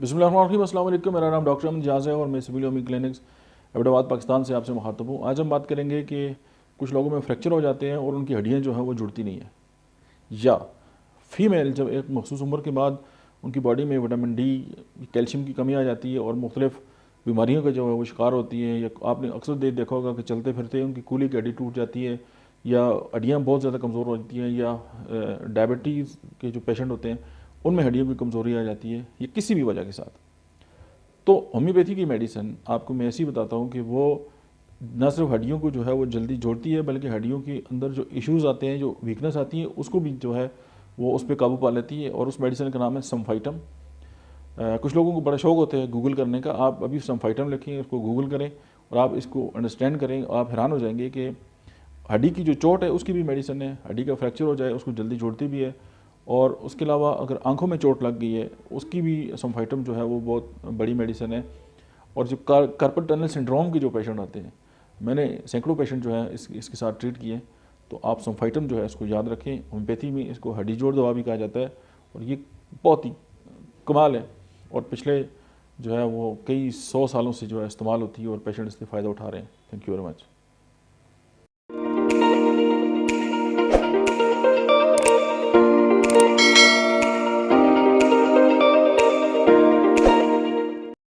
बिस्मिल्लाहिर्रहमानिर्रहीम, अस्सलाम वालेकुम। मेरा नाम डॉक्टर अमन जाज़ है और मैं civil homeo clinics Ahmedabad Pakistan से आपसे मुखातब हूँ। आज हम बात करेंगे कि कुछ लोगों में फ्रैक्चर हो जाते हैं और उनकी हड्डियाँ जो हैं वो जुड़ती नहीं है, या फ़ीमेल जब एक मखसूस उम्र के बाद उनकी बॉडी में विटामिन डी, कैल्शियम की कमी आ जाती है और मुख्तलिफ़ बीमारियों का जो है वो शिकार होती है, या आपने अक्सर देखा होगा कि चलते फिरते उनकी कूल्हे की हड्डी टूट जाती है, या हड्डियाँ बहुत ज़्यादा कमज़ोर हो जाती हैं, या डायबिटीज़ के जो पेशेंट होते हैं उनमें हड्डियों की कमज़ोरी आ जाती है, या किसी भी वजह के साथ। तो होम्योपैथी की मेडिसिन आपको मैं ऐसी बताता हूँ कि वो न सिर्फ हड्डियों को जो है वो जल्दी जोड़ती है, बल्कि हड्डियों के अंदर जो इश्यूज़ आते हैं, जो वीकनेस आती है, उसको भी जो है वो उस पर काबू पा लेती है। और उस मेडिसिन का नाम है समफाइटम। कुछ लोगों को बड़ा शौक होता है गूगल करने का। आप अभी समफाइटम लिखें, उसको गूगल करें और आप इसको अंडरस्टैंड करें, आप हैरान हो जाएंगे कि हड्डी की जो चोट है उसकी भी मेडिसिन है, हड्डी का फ्रैक्चर हो जाए उसको जल्दी जोड़ती भी है। और उसके अलावा अगर आंखों में चोट लग गई है उसकी भी समफाइटम जो है वो बहुत बड़ी मेडिसिन है। और जो कार्पल टनल सिंड्रोम के जो पेशेंट आते हैं, मैंने सैकड़ों पेशेंट जो है इसके साथ ट्रीट किए। तो आप समफाइटम जो है इसको याद रखें। होम्योपैथी में इसको हड्डी जोड़ दवा भी कहा जाता है और ये बहुत ही कमाल है। और पिछले जो है वो कई 100 सालों से जो है इस्तेमाल होती है और पेशेंट इससे फ़ायदा उठा रहे हैं। Thank you very much.